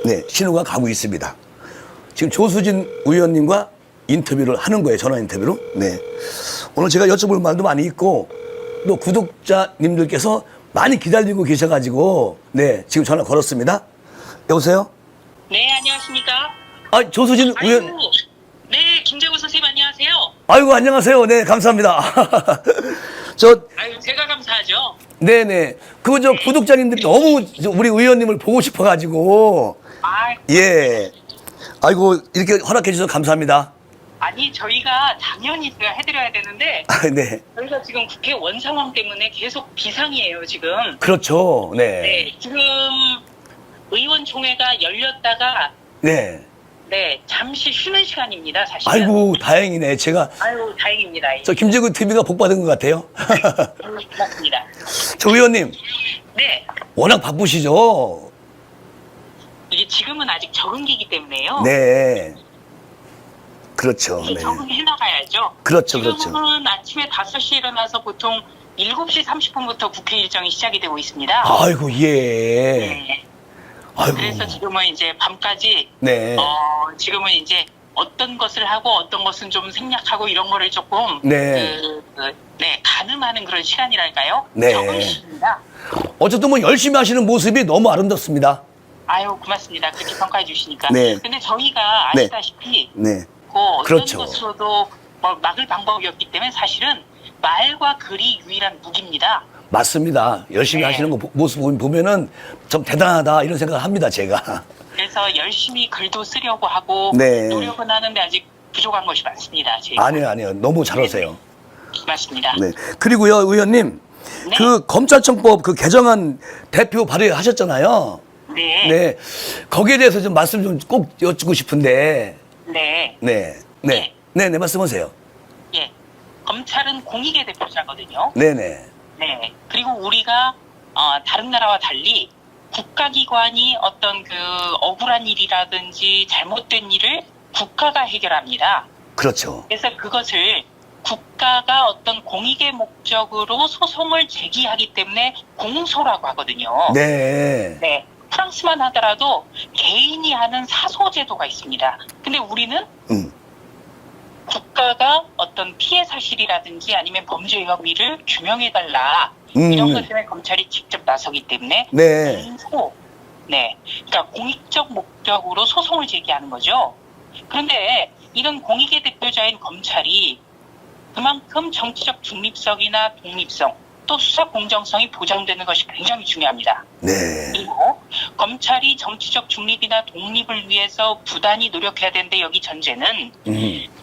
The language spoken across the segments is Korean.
네, 신호가 가고 있습니다. 지금 조수진 의원님과 인터뷰를 하는 거예요. 전화 인터뷰로. 네. 오늘 제가 여쭤볼 말도 많이 있고 또 구독자님들께서 많이 기다리고 계셔가지고 네, 지금 전화 걸었습니다. 여보세요? 네, 안녕하십니까? 아, 조수진 의원. 네, 김재호 선생님 안녕하세요. 아이고, 안녕하세요. 네, 감사합니다. 아유, 제가 감사하죠. 네네. 구독자님들이 너무 우리 의원님을 보고 싶어가지고. 아이고, 예. 아이고, 이렇게 허락해 주셔서 감사합니다. 아니, 저희가 당연히 제가 해드려야 되는데, 아, 네. 저희가 지금 국회원 상황 때문에 계속 비상이에요, 지금. 그렇죠. 네. 네, 지금 의원총회가 열렸다가, 네. 네, 잠시 쉬는 시간입니다, 사실은. 아이고, 다행이네. 제가, 아유, 다행입니다. 저 김재구 TV가 복 받은 것 같아요. 고맙습니다. 저 의원님, 네, 워낙 바쁘시죠? 이게 지금은 아직 적응기이기 때문에요. 네. 그렇죠. 이제 네. 적응해 나가야죠. 그렇죠, 그렇죠. 지금은 아침에 5시에 일어나서 보통 7시 30분부터 국회 일정이 시작이 되고 있습니다. 아이고, 예. 네. 아이고. 그래서 지금은 이제 밤까지 네. 지금은 이제 어떤 것을 하고 어떤 것은 좀 생략하고 이런 거를 조금 네. 가늠하는 그런 시간이랄까요? 네. 적응시입니다. 어쨌든 뭐 열심히 하시는 모습이 너무 아름답습니다. 아유, 고맙습니다. 그렇게 평가해 주시니까. 네. 근데 저희가 네. 아시다시피 네. 어떤 그렇죠. 것으로도 뭐 막을 방법이 없기 때문에 사실은 말과 글이 유일한 무기입니다. 맞습니다. 열심히 네. 하시는 거 모습 보면은 좀 대단하다 이런 생각을 합니다, 제가. 그래서 열심히 글도 쓰려고 하고 네. 노력은 하는데 아직 부족한 것이 많습니다. 제가. 아니요. 너무 잘하세요. 맞습니다. 네. 그리고요, 의원님. 네. 그 검찰청법 그 개정안 대표 발의하셨잖아요. 네. 네. 거기에 대해서 좀 말씀 좀 꼭 여쭙고 싶은데. 네. 네. 말씀하세요. 예. 검찰은 공익의 대표자거든요. 네네. 네. 그리고 우리가 다른 나라와 달리 국가기관이 어떤 그 억울한 일이라든지 잘못된 일을 국가가 해결합니다. 그렇죠. 그래서 그것을 국가가 어떤 공익의 목적으로 소송을 제기하기 때문에 공소라고 하거든요. 네. 네. 프랑스만 하더라도 개인이 하는 사소제도가 있습니다. 근데 우리는 국가가 어떤 피해 사실이라든지 아니면 범죄 혐의를 규명해달라. 이런 것 때문에 검찰이 직접 나서기 때문에 네. 공소. 네. 그러니까 공익적 목적으로 소송을 제기하는 거죠. 그런데 이런 공익의 대표자인 검찰이 그만큼 정치적 중립성이나 독립성 또 수사 공정성이 보장되는 것이 굉장히 중요합니다. 네. 그리고 검찰이 정치적 중립이나 독립을 위해서 부단히 노력해야 되는데 여기 전제는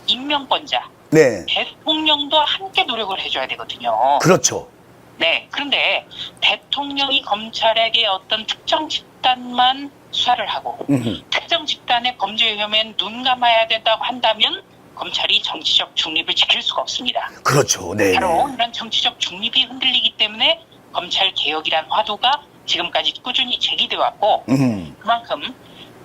임명권자, 네. 대통령도 함께 노력을 해줘야 되거든요. 그렇죠. 네. 그런데 대통령이 검찰에게 어떤 특정 집단만 수사를 하고 특정 집단의 범죄 혐의엔 눈 감아야 된다고 한다면 검찰이 정치적 중립을 지킬 수가 없습니다. 그렇죠. 네. 바로 이런 정치적 중립이 흔들리기 때문에 검찰 개혁이란 화두가 지금까지 꾸준히 제기돼 왔고 그만큼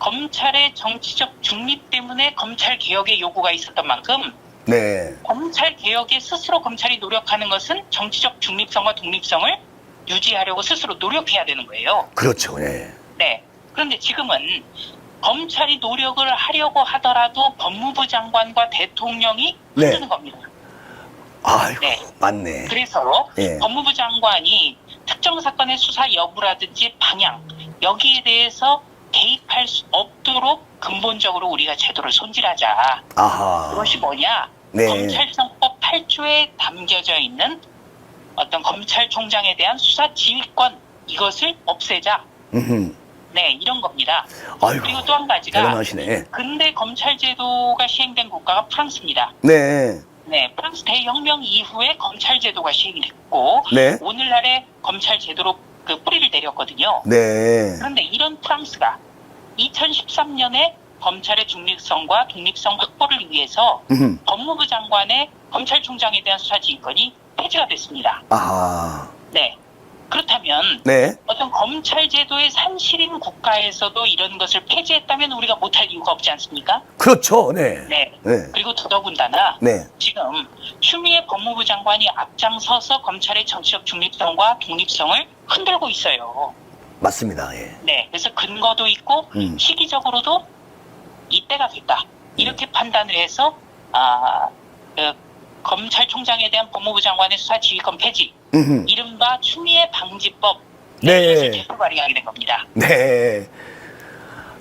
검찰의 정치적 중립 때문에 검찰 개혁의 요구가 있었던 만큼 네. 검찰 개혁에 스스로 검찰이 노력하는 것은 정치적 중립성과 독립성을 유지하려고 스스로 노력해야 되는 거예요. 그렇죠. 네. 네. 그런데 지금은 검찰이 노력을 하려고 하더라도 법무부 장관과 대통령이 흔드는 겁니다. 아이고, 네. 맞네. 그래서 예. 법무부 장관이 특정 사건의 수사 여부라든지 방향 여기에 대해서 개입할 수 없도록 근본적으로 우리가 제도를 손질하자. 아하. 그것이 뭐냐? 네. 검찰청법 8조에 담겨져 있는 어떤 검찰총장에 대한 수사 지휘권 이것을 없애자. 네, 이런 겁니다. 아이고, 그리고 또 한 가지가 대단하시네. 근대 검찰 제도가 시행된 국가가 프랑스입니다. 네. 네, 프랑스 대혁명 이후에 검찰 제도가 시행이 됐고 네. 오늘날의 검찰 제도로 그 뿌리를 내렸거든요. 네. 그런데 이런 프랑스가 2013년에 검찰의 중립성과 독립성 확보를 위해서 법무부 장관의 검찰총장에 대한 수사지휘권이 폐지가 됐습니다. 아하. 네. 그렇다면 네. 어떤 검찰 제도의 산실인 국가에서도 이런 것을 폐지했다면 우리가 못할 이유가 없지 않습니까? 그렇죠. 네. 네. 네. 그리고 더더군다나 네. 지금 추미애 법무부 장관이 앞장서서 검찰의 정치적 중립성과 독립성을 흔들고 있어요. 맞습니다. 예. 네, 그래서 근거도 있고 시기적으로도 이때가 됐다. 이렇게 판단을 해서 그 검찰총장에 대한 법무부 장관의 수사지휘권 폐지, 이른바 추미애 방지법 네. 이것을 대표 발의하게 된 겁니다. 네.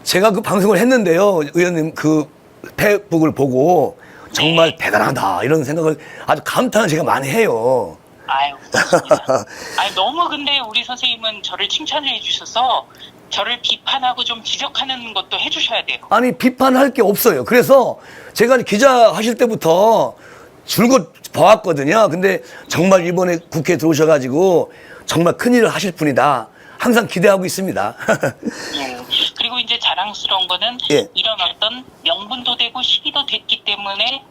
제가 그 방송을 했는데요. 의원님 그 페북을 보고 정말 대단하다 이런 생각을 아주 감탄을 제가 많이 해요. 아유, 그렇습니다. 아니, 너무 근데 우리 선생님은 저를 칭찬을 해주셔서 저를 비판하고 좀 지적하는 것도 해주셔야 돼요. 아니 비판할 게 없어요. 그래서 제가 기자 하실 때부터 줄곧 봐왔거든요. 근데 정말 이번에 국회에 들어오셔가지고 정말 큰일을 하실 분이다. 항상 기대하고 있습니다. 그리고 이제 자랑스러운 거는 예. 이런 어떤 명분도 되고 시기도 됐기 때문에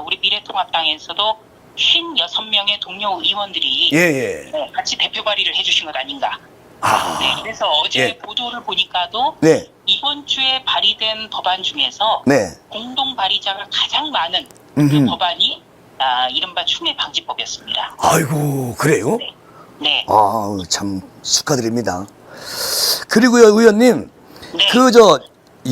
우리 미래통합당에서도 56명의 동료 의원들이 예. 네, 같이 대표 발의를 해주신 것 아닌가. 네, 그래서 어제 예. 보도를 보니까도 네. 이번 주에 발의된 법안 중에서 네. 공동 발의자가 가장 많은 그 법안이 이른바 추미애 방지법이었습니다. 아이고 그래요? 네. 네. 참 축하드립니다. 그리고요 의원님 네.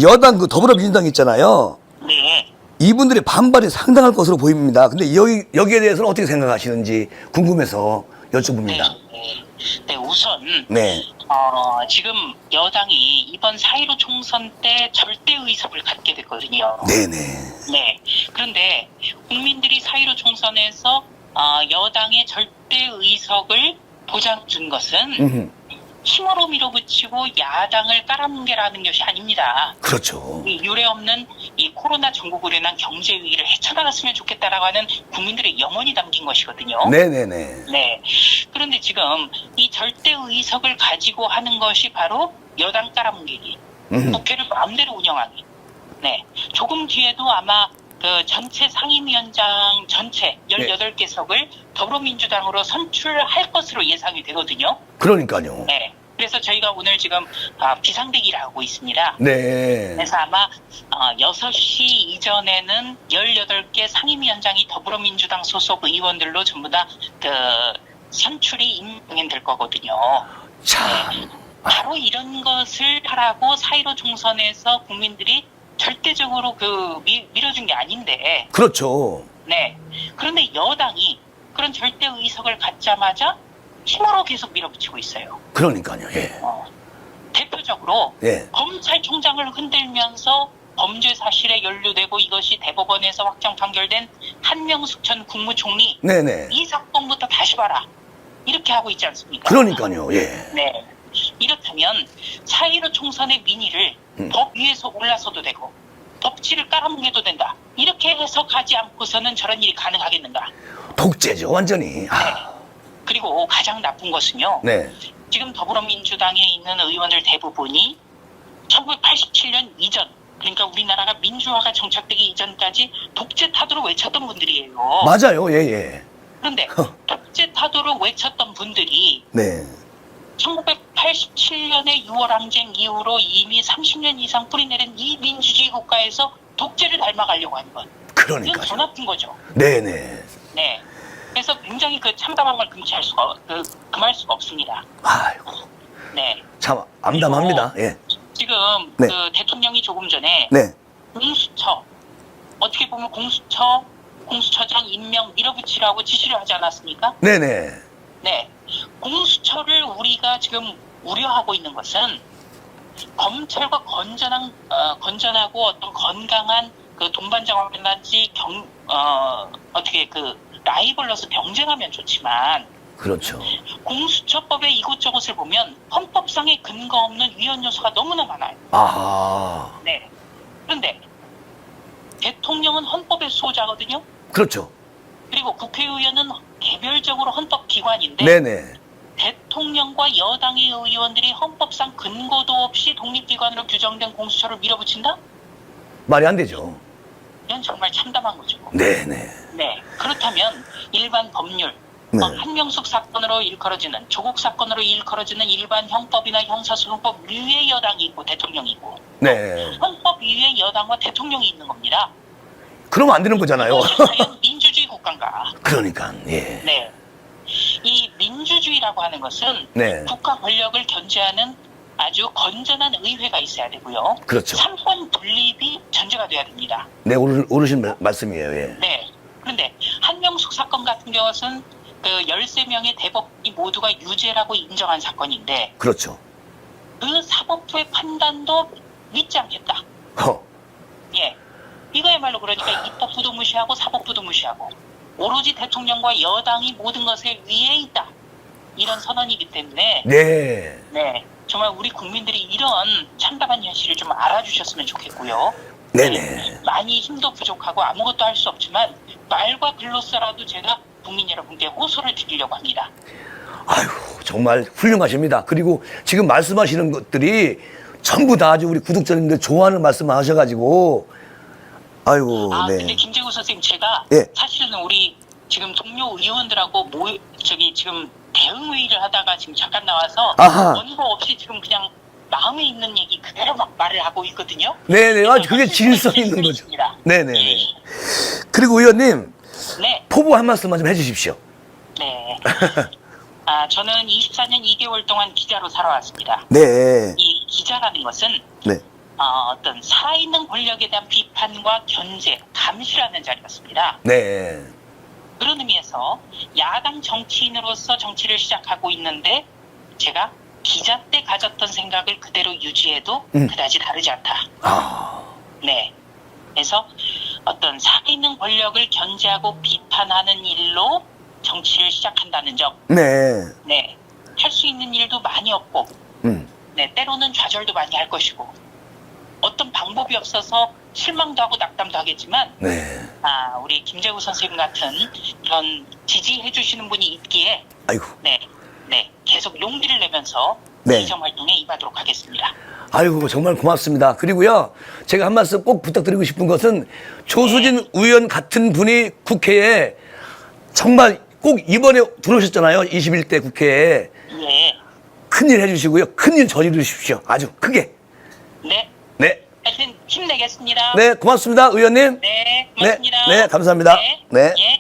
여당 그 더불어민주당 있잖아요. 네. 이분들의 반발이 상당할 것으로 보입니다. 근데 여기에 대해서는 어떻게 생각하시는지 궁금해서 여쭤봅니다. 네, 우선 네. 지금 여당이 이번 4.15 총선 때 절대 의석을 갖게 됐거든요. 네네. 네. 그런데 국민들이 4.15 총선에서 여당의 절대 의석을 보장 준 것은 힘으로 밀어붙이고 야당을 깔아뭉개라는 것이 아닙니다. 그렇죠. 이 유례 없는 이 코로나 전국으로 인한 경제 위기를 헤쳐나갔으면 좋겠다라고 하는 국민들의 영혼이 담긴 것이거든요. 네네네. 네. 그런데 지금 이 절대 의석을 가지고 하는 것이 바로 여당 깔아뭉개기, 국회를 마음대로 운영하기. 네. 조금 뒤에도 아마 그 전체 상임위원장 전체 18개석을 더불어민주당으로 선출할 것으로 예상이 되거든요. 그러니까요. 네. 그래서 저희가 오늘 지금 비상대기를 하고 있습니다. 네. 그래서 아마 6시 이전에는 18개 상임위원장이 더불어민주당 소속 의원들로 전부 다 그 선출이 임명될 거거든요. 참. 바로 이런 것을 하라고 4.15 총선에서 국민들이 절대적으로 밀어준 게 아닌데. 그렇죠. 네. 그런데 여당이 그런 절대 의석을 갖자마자 힘으로 계속 밀어붙이고 있어요. 그러니까요. 예. 대표적으로 예. 검찰총장을 흔들면서 범죄 사실에 연루되고 이것이 대법원에서 확정 판결된 한명숙 전 국무총리 네네. 이 사건부터 다시 봐라. 이렇게 하고 있지 않습니까? 그러니까요. 예. 네. 이렇다면 4.15 총선의 민의를 법 위에서 올라서도 되고 법치를 깔아뭉개도 된다. 이렇게 해서 가지 않고서는 저런 일이 가능하겠는가? 독재죠, 완전히. 네. 그리고 가장 나쁜 것은요. 네. 지금 더불어민주당에 있는 의원들 대부분이 1987년 이전, 그러니까 우리나라가 민주화가 정착되기 이전까지 독재 타도로 외쳤던 분들이에요. 맞아요. 예. 그런데 독재 타도로 외쳤던 분들이 네. 1987년의 6월 항쟁 이후로 이미 30년 이상 뿌리내린 이 민주주의 국가에서 독재를 닮아가려고 하는 것. 이건 더 그러니까요. 나쁜 거죠. 네네. 네. 그래서 굉장히 그 참담함을 금할 수가 없습니다. 아이고. 네. 참 암담합니다. 예. 지금 네. 그 대통령이 조금 전에 네. 공수처, 어떻게 보면 공수처장 임명 밀어붙이라고 지시를 하지 않았습니까? 네네. 네. 공수처를 우리가 지금 우려하고 있는 것은 검찰과 건전하고 어떤 건강한 그 동반자관이라든지 어떻게 그 라이벌로서 경쟁하면 좋지만 그렇죠. 공수처법의 이곳저곳을 보면 헌법상의 근거 없는 위헌 요소가 너무나 많아요. 아하. 네. 그런데 대통령은 헌법의 수호자거든요. 그렇죠. 그리고 국회의원은 개별적으로 헌법기관인데 네네. 대통령과 여당의 의원들이 헌법상 근거도 없이 독립기관으로 규정된 공수처를 밀어붙인다? 말이 안 되죠. 이건 정말 참담한 거죠. 네네. 네. 그렇다면 일반 법률, 네. 한명숙 사건으로 일컬어지는 조국 사건으로 일컬어지는 일반 형법이나 형사소송법 위에 여당이 있고 대통령이 있고 네. 헌법 위에 여당과 대통령이 있는 겁니다. 그러면 안 되는 거잖아요. 이것이 과연 민주주의 국가인가? 그러니까 예. 네. 이 민주주의 민주주의라고 하는 것은 네. 국가 권력을 견제하는 아주 건전한 의회가 있어야 되고요. 그렇죠. 삼권 분립이 전제가 돼야 됩니다. 네, 오르신 말씀이에요. 예. 네. 그런데 한명숙 사건 같은 경우는 그 13명의 대법이 모두가 유죄라고 인정한 사건인데 그렇죠. 그 사법부의 판단도 믿지 않겠다. 예. 이거야말로 그러니까 입법부도 무시하고 사법부도 무시하고 오로지 대통령과 여당이 모든 것에 위에 있다. 이런 선언이기 때문에 네. 네. 정말 우리 국민들이 이런 참담한 현실을 좀 알아주셨으면 좋겠고요. 네네. 많이 힘도 부족하고 아무것도 할 수 없지만 말과 글로써라도 제가 국민 여러분께 호소를 드리려고 합니다. 아유, 정말 훌륭하십니다. 그리고 지금 말씀하시는 것들이 전부 다 아주 우리 구독자님들 좋아하는 말씀 하셔가지고, 아이고, 네. 근데 김재구 선생님, 제가 예. 사실은 우리 지금 동료 의원들하고 지금 대응회의를 하다가 지금 잠깐 나와서 아하. 원고 없이 지금 그냥 마음에 있는 얘기 그대로 막 말을 하고 있거든요. 네네. 아, 그게 질서 있는 거죠. 네네네. 그리고 의원님, 네. 포부 한 말씀만 좀 해주십시오. 네. 저는 24년 2개월 동안 기자로 살아왔습니다. 네. 이 기자라는 것은 네. 어떤 살아있는 권력에 대한 비판과 견제, 감시라는 자리였습니다. 네. 그런 의미에서 야당 정치인으로서 정치를 시작하고 있는데 제가 기자 때 가졌던 생각을 그대로 유지해도 그다지 다르지 않다. 네. 그래서 어떤 살아있는 권력을 견제하고 비판하는 일로 정치를 시작한다는 점. 네. 네. 할 수 있는 일도 많이 없고, 네. 때로는 좌절도 많이 할 것이고, 어떤 방법이 없어서 실망도 하고 낙담도 하겠지만, 네. 우리 김재우 선생님 같은 그런 지지해 주시는 분이 있기에, 아이고. 네. 네. 계속 용기를 내면서 네. 시정 활동에 임하도록 하겠습니다. 아이고, 정말 고맙습니다. 그리고요, 제가 한 말씀 꼭 부탁드리고 싶은 것은 조수진 의원 같은 분이 국회에 정말 꼭 이번에 들어오셨잖아요. 21대 국회에. 예. 큰일 해주시고요. 큰일 저지르십시오. 아주 크게. 네. 네. 하여튼 힘내겠습니다. 네, 고맙습니다. 의원님. 네. 고맙습니다. 네, 감사합니다. 네. 네. 예.